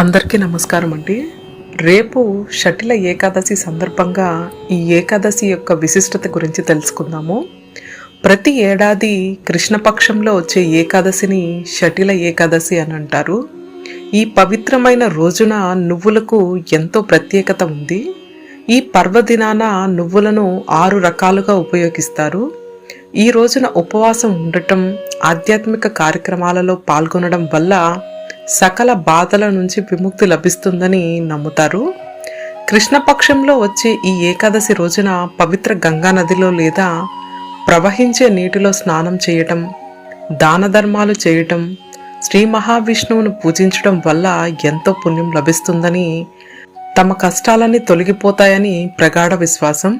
అందరికీ నమస్కారం అండి. రేపు షటిల ఏకాదశి సందర్భంగా ఈ ఏకాదశి యొక్క విశిష్టత గురించి తెలుసుకుందాము. ప్రతి ఏడాది కృష్ణపక్షంలో వచ్చే ఏకాదశిని షటిల ఏకాదశి అని అంటారు. ఈ పవిత్రమైన రోజున నువ్వులకు ఎంతో ప్రత్యేకత ఉంది. ఈ పర్వదినాన నువ్వులను 6 రకాలుగా ఉపయోగిస్తారు. ఈ రోజున ఉపవాసం ఉండటం, ఆధ్యాత్మిక కార్యక్రమాలలో పాల్గొనడం వల్ల సకల బాధల నుంచి విముక్తి లభిస్తుందని నమ్ముతారు. కృష్ణపక్షంలో వచ్చే ఈ ఏకాదశి రోజున పవిత్ర గంగా నదిలో లేదా ప్రవహించే నీటిలో స్నానం చేయటం, దాన ధర్మాలు చేయటం, శ్రీ మహావిష్ణువును పూజించడం వల్ల ఎంతో పుణ్యం లభిస్తుందని, తమ కష్టాలన్నీ తొలగిపోతాయని ప్రగాఢ విశ్వాసం.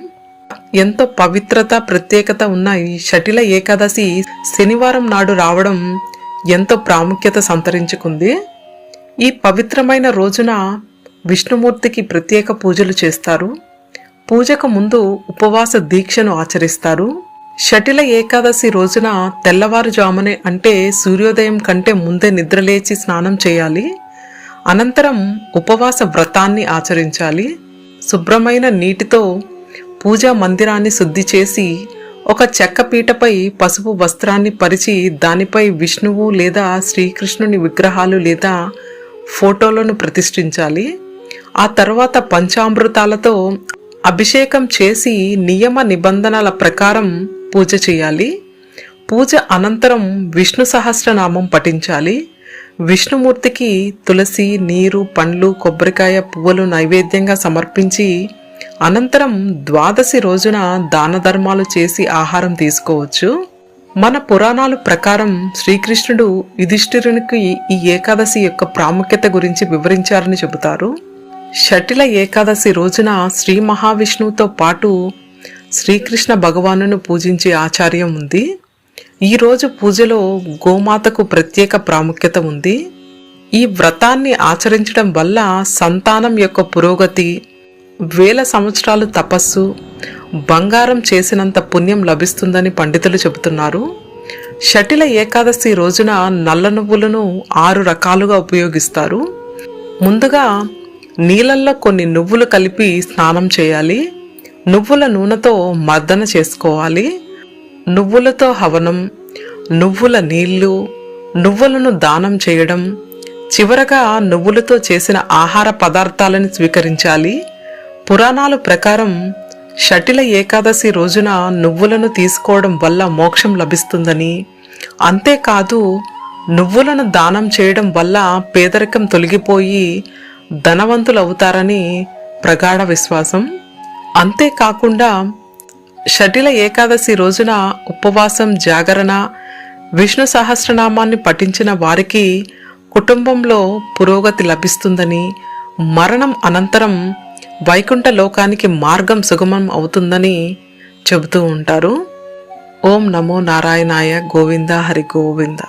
ఎంతో పవిత్రత, ప్రత్యేకత ఉన్న ఈ షటిల ఏకాదశి శనివారం నాడు రావడం ఎంతో ప్రాముఖ్యత సంతరించుకుంది. ఈ పవిత్రమైన రోజున విష్ణుమూర్తికి ప్రత్యేక పూజలు చేస్తారు. పూజకు ముందు ఉపవాస దీక్షను ఆచరిస్తారు. షటిల ఏకాదశి రోజున తెల్లవారుజామునే అంటే సూర్యోదయం కంటే ముందే నిద్రలేచి స్నానం చేయాలి. అనంతరం ఉపవాస వ్రతాన్ని ఆచరించాలి. శుభ్రమైన నీటితో పూజా మందిరాన్ని శుద్ధి చేసి ఒక చెక్క పీటపై పసుపు వస్త్రాన్ని పరిచి దానిపై విష్ణువు లేదా శ్రీకృష్ణుని విగ్రహాలు లేదా ఫోటోలను ప్రతిష్ఠించాలి. ఆ తర్వాత పంచామృతాలతో అభిషేకం చేసి నియమ నిబంధనల ప్రకారం పూజ చేయాలి. పూజ అనంతరం విష్ణు సహస్రనామం పఠించాలి. విష్ణుమూర్తికి తులసి, నీరు, పండ్లు, కొబ్బరికాయ, పువ్వులు నైవేద్యంగా సమర్పించి అనంతరం ద్వాదశి రోజున దాన ధర్మాలు చేసి ఆహారం తీసుకోవచ్చు. మన పురాణాల ప్రకారం శ్రీకృష్ణుడు యుధిష్ఠిరునికి ఈ ఏకాదశి యొక్క ప్రాముఖ్యత గురించి వివరించారని చెబుతారు. షటిల ఏకాదశి రోజున శ్రీ మహావిష్ణువుతో పాటు శ్రీకృష్ణ భగవానును పూజించే ఆచార్యం ఉంది. ఈరోజు పూజలో గోమాతకు ప్రత్యేక ప్రాముఖ్యత ఉంది. ఈ వ్రతాన్ని ఆచరించడం వల్ల సంతానం యొక్క పురోగతి, వేల సంవత్సరాలు తపస్సు, బంగారం చేసినంత పుణ్యం లభిస్తుందని పండితులు చెబుతున్నారు. షటిల ఏకాదశి రోజున నల్ల నువ్వులను 6 రకాలుగా ఉపయోగిస్తారు. ముందుగా నీళ్ళల్లో కొన్ని నువ్వులు కలిపి స్నానం చేయాలి. నువ్వుల నూనెతో మర్దన చేసుకోవాలి. నువ్వులతో హవనం, నువ్వుల నీళ్లు, నువ్వులను దానం చేయడం, చివరగా నువ్వులతో చేసిన ఆహార పదార్థాలను స్వీకరించాలి. పురాణాల ప్రకారం షటిల ఏకాదశి రోజున నువ్వులను తీసుకోవడం వల్ల మోక్షం లభిస్తుందని, అంతేకాదు నువ్వులను దానం చేయడం వల్ల పేదరికం తొలగిపోయి ధనవంతులవుతారని ప్రగాఢ విశ్వాసం. అంతేకాకుండా షటిల ఏకాదశి రోజున ఉపవాసం, జాగరణ, విష్ణు సహస్రనామాన్ని పఠించిన వారికి కుటుంబంలో పురోగతి లభిస్తుందని, మరణం అనంతరం వైకుంఠ లోకానికి మార్గం సుగమం అవుతుందని చెబుతూ ఉంటారు. ఓం నమో నారాయణాయ. గోవింద హరి గోవింద.